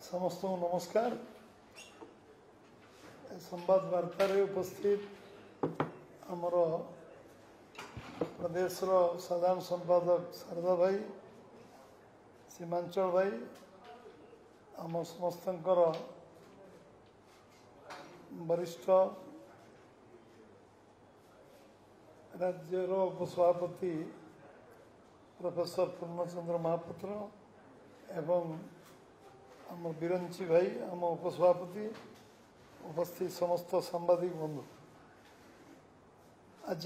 समस्त नमस्कार। संवाद वार्तार उपस्थित आमर प्रदेश साधारण संपादक शारदा भाई, सीमांचल भाई, आम समस्त वरिष्ठ राज्यर उपसभापति प्रोफेसर पूर्णचंद्र महापात्र एवं आम बिरंची भाई, आम उपसभापति, उपस्थित समस्त सांबादिक बंधु, आज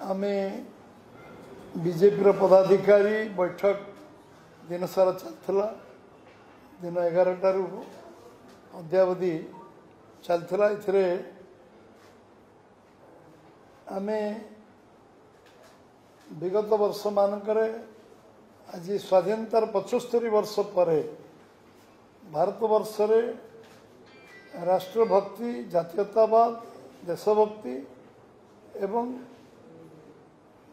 आमे बीजेपी पदाधिकारी बैठक दिन सारा चलता, दिन 11 अद्यावधि चलता। इथे आमे विगत वर्ष मानकरे आज स्वाधीनतार 75 वर्ष पर भारत वर्ष रे राष्ट्रभक्ति, जातीयतावाद, देशभक्ति एवं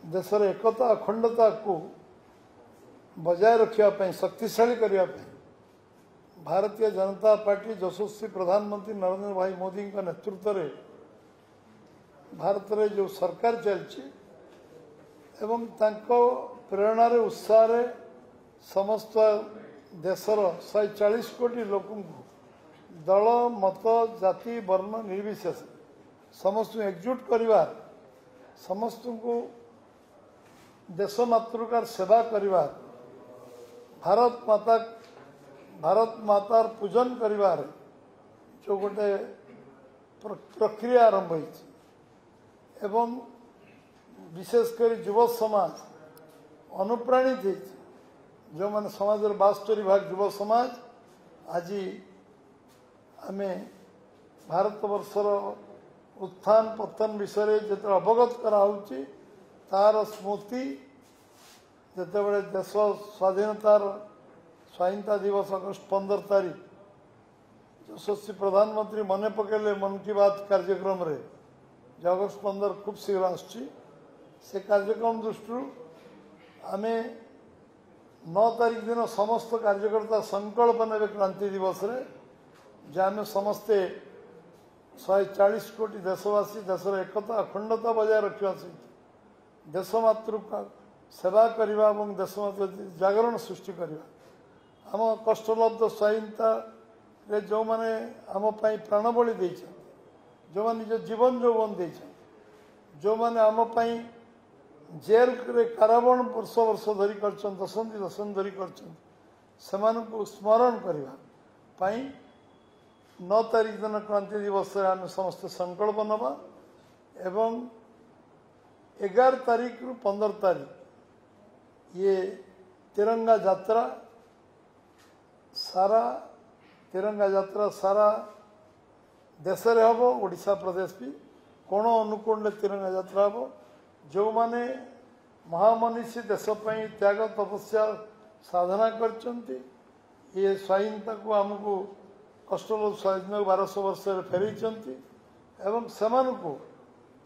देशर एकता अखंडता को बजाय रखापी, शक्तिशाली करने भारतीय जनता पार्टी यशस्वी प्रधानमंत्री नरेंद्र भाई मोदी का नेतृत्व में भारत रे जो सरकार चलती एवं तांको प्रेरणार उत्साह समस्त देशर 140 कोटी लोक दल मत जाति वर्ण निर्विशेष समस्त एकजुट करिवार, समस्त को देश मातृकार सेवा करिवार, भारत मातार पूजन करिवार जो गोटे प्रक्रिया आरंभ होई एवं विशेषकर युव समाज अनुप्राणित है। जो मैंने समाज 72 भाग युव समाज आज आमे भारत वर्षर उत्थान पतन विषय जो अवगत कराऊँच तार स्मृति जिते देश स्वाधीनता दिवस अगस्ट 15 तारीख यशस्वी प्रधानमंत्री मन पकेले मन की बात कार्यक्रम रे जो अगस्ट 15 खूब शीघ्र आसुची से कार्यक्रम दृष्टि आमे 9 तारीख दिन समस्त कार्यकर्ता संकल्प ने क्रांति दिवस रे जहाँ समस्ते 140 कोटी देशवासी देशर एकता अखंडता बजाय रखा सहित देश मातृ सेवा करने और देश मातृ जागरण सृष्टि करने आम कष्टलब्ध स्वाधीनता जो मैंने आम प्राण बलि दे जो मैंने निज जीवन यौवन दे जो मैंने आम जेल रे कारावास वर्ष वर्ष धरी कर दशंधि धरी कर स्मरण करने 9 तारीख दिन क्रांति दिवस आम समस्त संकल्प नवा एवं 11 तारीख रु 15 तारीख ये तिरंगा यात्रा सारा देश रे हम ओडिशा प्रदेश भी कोण अनुकोण तिरंगा यात्रा हम जो माने महामनीषी देशपाई त्याग तपस्या साधना करचंती ये स्वाधीनता को आमको कष्टल स्वाधीन 1200 वर्ष फेरई एवं सेमान को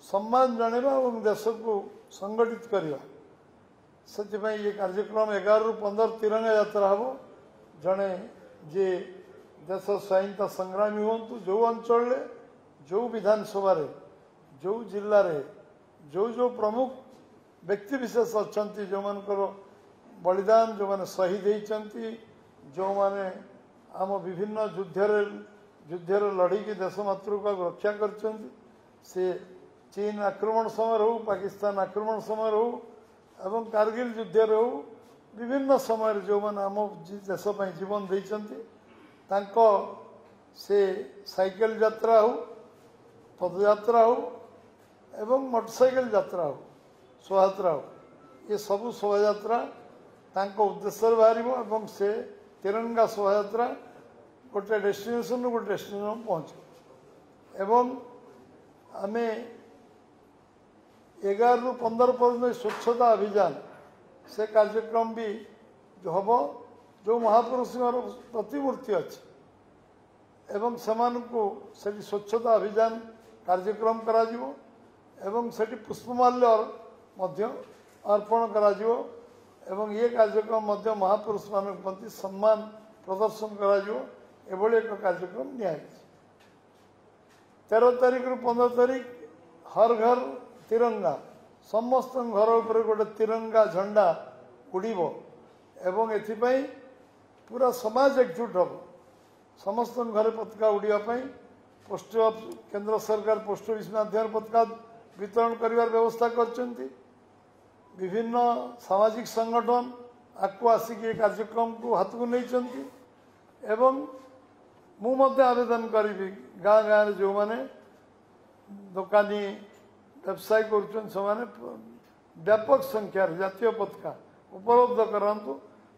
सम्मान जणेबा और देश को संगठित करवा से ये कार्यक्रम 11 रु 15 तिरंगा यात्रा हम जड़े जे देश स्वाधीनता संग्रामी हूँ जो अंचल जो विधानसभा जो जिले में जो प्रमुख व्यक्ति विशेष अच्छा जो मानकर बलिदान जो माने शहीद होती जो माने आम विभिन्न युद्धर लड़ी की देश मातृका रक्षा कर चीन आक्रमण समय हो, पाकिस्तान आक्रमण समय हो एवं कारगिल युद्ध हो विभिन्न समय जो मैंने आम देशपाई जीवन देते से साइकेल यात्रा हो, पदयात्रा हो एवं मोटरसाइकेल यात्रा हो, शोभायात्रा हो, ये सबू शोभायात्रा उद्देश्य बाहर एवं से तिरंगा शोभायात्रा गोटे डेस्टिनेशन गोटे डेस्टिनेशन पहुँच एवं आमे 11 रु 15 पर्यटन स्वच्छता अभियान से कार्यक्रम भी जो हम जो महापुरुष प्रतिमूर्ति अच्छी एवं सेमान को स्वच्छता अभियान कार्यक्रम करा एवं सेठी पुष्पमाल्य अर्पण करा एवं ये कार्यक्रम महापुरुष मान सम्मान प्रदर्शन एभली एक कार्यक्रम नि 13 तारीख रु 15 तारीख हर घर तिरंगा समस्त घर उपर गोटे तिरंगा झंडा उड़ीब एवं एथिपाई पूरा समाज एकजुट हम समस्त घरे पताका उड़ापी पोस्ट केंद्र सरकार पोस्ट ऑफिस माध्यम पताका वितरण कर व्यवस्था करचंती विभिन्न सामाजिक संगठन आपको आसिक कार्यक्रम को हाथ को नहीं एवं मु मध्य आवेदन करी गाँ गाँव जो माने दुकानी व्यवसाय कर व्यापक संख्यार जातीय पताका उपलब्ध करातु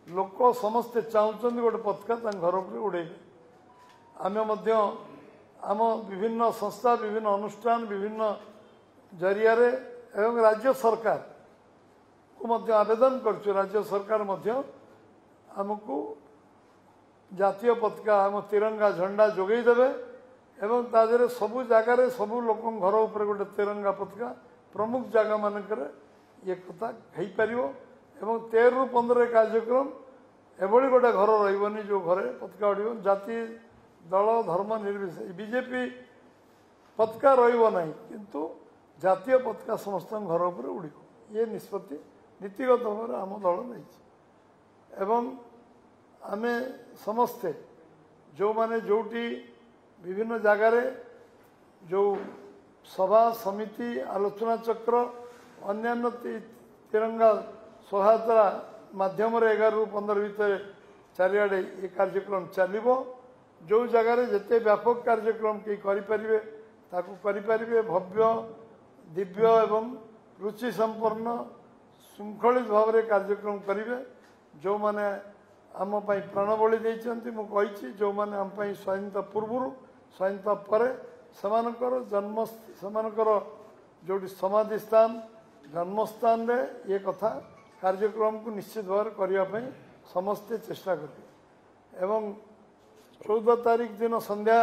लोक समस्ते चाहते गोटे पताका घर पर उड़े आम आम विभिन्न संस्था विभिन्न अनुष्ठान विभिन्न जरिया एवं राज्य सरकार को मध्य आवेदन करछु राज्य सरकार मध्य आमको जातीय पताका आम तिरंगा झंडा जोगई देवे एवं तादेरे सबु जगार सबु लोक घर उपर गोटे तिरंगा पताका प्रमुख जगह मानकर ये कथा हो पार एवं 13 रु 15 कार्यक्रम एभली गोटे घर रही जो घरे पताका उड़ जाति दल धर्म निर्विशेष बीजेपी पताका रही किंतु जातीय पताका समस्त घर उपर उड़ ये निष्पत्ति नीतिगत भाव आम दल नहीं एवं आमे समस्ते जो माने जोटी विभिन्न जगार जो सभा समिति आलोचना चक्र अन्य तिरंगा सहायता माध्यम 11 रु 15 भीतर चारिआडे ये कार्यक्रम चलो जो जगार जिते व्यापक कार्यक्रम कई करें भव्य दिव्य एवं रुचि संपन्न श्रृंखलित भाव में कार्यक्रम करेंगे जो माने आम प्राण बलि देइछन्ति मु कहिछि जो माने आम स्वाधीनता पूर्व स्वाधीनता पर जन्म सेमानकर जोटी समाधि स्थान जन्मस्थान रे ये कथा कार्यक्रम को निश्चित भाव करने समस्ते चेष्टा करेंगे एवं 14 तारीख दिन संध्या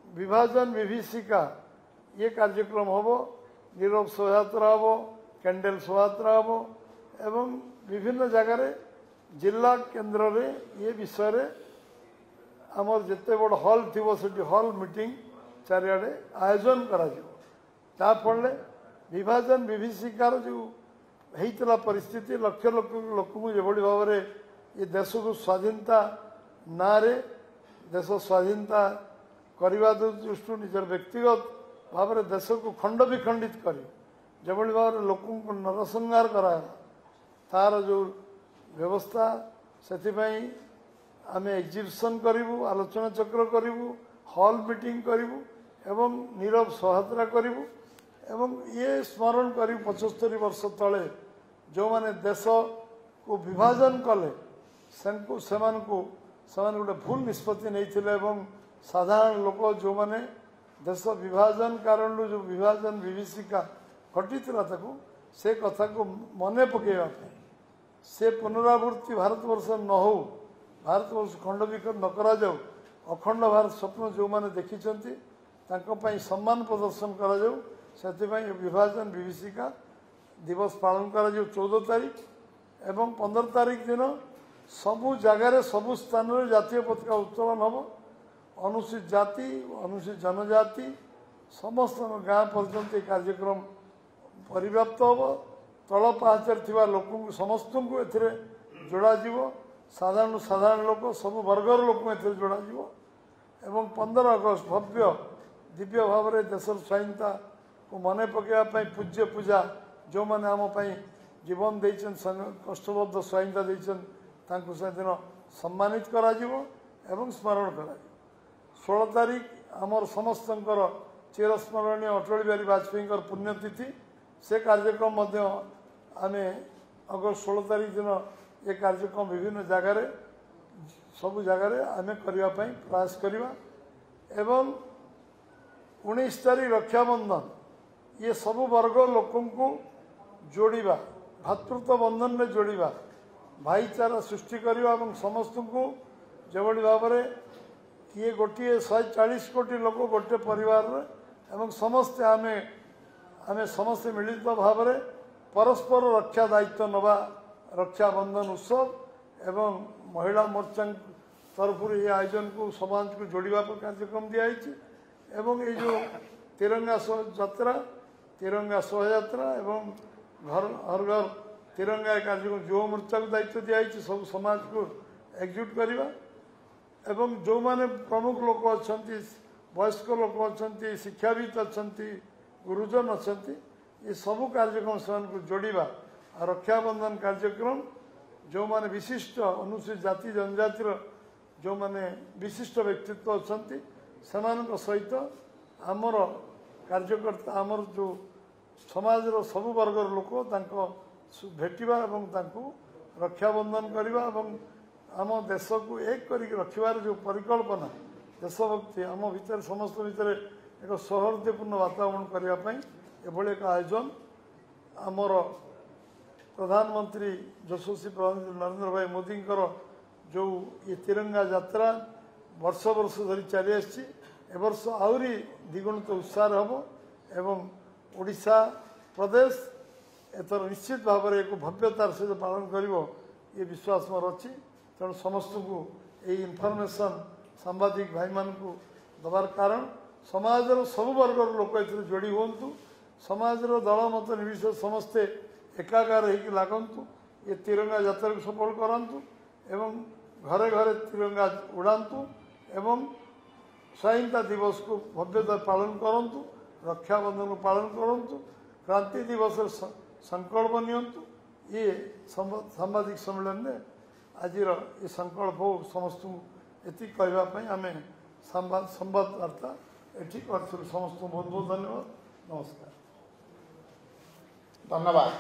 विभाजन विभीषिका ये कार्यक्रम हम नीरव शोभायात्रा हम कैंडल शोभायात्रा हम एवं विभिन्न जगार जिला केन्द्र रे ये विषय रे आमर जिते बड़ हल थी हल मीटिंग चारिआडे आयोजन करा फल विभाजन विभीषिकार जो होता परिस्थिति लक्ष लक्ष लोक जो भाव में ये देश को स्वाधीनता ना देश स्वाधीनता करने दृष्टि निजर व्यक्तिगत भाव में देश को खंड विखंडित कर जो भाव में लोक नरसंहार करा तार जो व्यवस्था से आम एग्जिबिशन करूँ आलोचना चक्र करूँ हल मीटिंग करूँ एवं नीरव शोभायात्रा करूँ एवं ये स्मरण कर 75 वर्ष तले जो माने देश को विभाजन कले गोटे भूल निष्पत्ति नहीं साधारण लोक जो माने देश विभाजन कारण जो विभाजन विभीषिका घटी से कथा को मन पकेवा से पुनरावृत्ति भारतवर्ष न हो भारतवर्ष खंड विखंड न करा जाऊ अखंड भारत स्वप्न जो माने देखिछन्ति तांको पई सम्मान प्रदर्शन करा जाऊ से विभाजन विभीषिका दिवस पालन करा जाऊ 14 तारीख एवं 15 तारीख दिन सबु जगार सबु स्थान रे जातीय पताका उत्तोलन हम अनुसूचित जाति अनुसूचित जनजाति समस्त गाँ पर्यंत कार्यक्रम परिव्याप्त हम तल पाचर थिबा लोक समस्त को एथिरे जोड़ा जीवो साधारण लोक सब वर्गर लोक एथिरे जोड़ा जीवो एवं 15 अगस्त भव्य दिव्य भाव में देशर स्वाधीनता को मन पकेवा पूज्य पूजा जो मैंने आम जीवन देचन कष्टबद्ध स्वाधीनता देचन तांको से दिन सम्मानित करा जीवो एवं स्मरण करा 16 तारीख आमर समस्त चिरस्मरणीय अटल बिहारी वाजपेयी पुण्यतिथि से कार्यक्रम आम अगस्त 16 तारीख दिन ये कार्यक्रम विभिन्न जगार सबु जगार आम करने प्रयास करवा एवं 19 तारीख रक्षाबंधन ये सबु वर्ग लोक जोड़िबा भातृत्व बंधन में जोड़िबा भाईचारा सृष्टि करवा समस्त को जो भाव में ये गोटे 140 कोटी लोक गोटे परिवार एवं समस्ते आमे समस्ते मिलित भाव में परस्पर रक्षा दायित्व नवा रक्षाबंधन उत्सव एवं महिला मोर्चा तरफ ये आयोजन को समाज को जोड़वा कार्यक्रम दिखाई एवं ये जो तिरंगा यात्रा तिरंगा शोभा यात्रा एवं घर हर घर तिरंगा कार्यक्रम युव मोर्चा को दायित्व दिखाई सब समाज को एकजुट करवा एवं जो माने प्रमुख लोक अच्छा वयस्क लोक अच्छा शिक्षाविद अच्छा गुरुजन अच्छा ये सब कार्यक्रम से जोड़वा रक्षाबंधन कार्यक्रम जो माने विशिष्ट अनुसूचित जाति जनजातिर जो माने विशिष्ट व्यक्तित्व अच्छा सहित आमर कार्यकर्ता आमर जो समाज सब वर्गर लोक भेटा रक्षाबंधन करवा आम देश को एक कर रखार जो परिकल्पना देशभक्ति आम भीतर समस्त भीतर एक सौहार्दपूर्ण वातावरण करने एभली एक आयोजन आमर प्रधानमंत्री यशस्वी प्रधानमंत्री नरेंद्र भाई मोदी जो ये तिरंगा यात्रा वर्ष वर्ष धरी चली आसी वर्ष आहरी द्विगुणित उत्साह हम एवं ओडिशा प्रदेश एथर निश्चित भाव में एक भव्यतार सहित पालन कर ये विश्वास मोर अच्छी तेणु समस्त को यही इनफर्मेशन सांबादिक भाई मान को दबार कारण समाजर सब वर्गर लोक जोड़ी हूँ समाजर दल मत निर्विशेष समस्ते एकाकार होकर लागंतु ये तिरंगा यात्रा को सफल करातु एवं घरे घरे तिरंगा उड़ातु एवं स्वाधीनता दिवस को भव्यता पालन करंतु रक्षाबंधन को पालन करंतु क्रांति दिवस संकल्प नियंतु ये सांबादिक सम्मेलन में आज ये संकल्प समस्त ये कहवाई आम संवाददाता ये कर समस्त बहुत बहुत धन्यवाद नमस्कार धन्यवाद।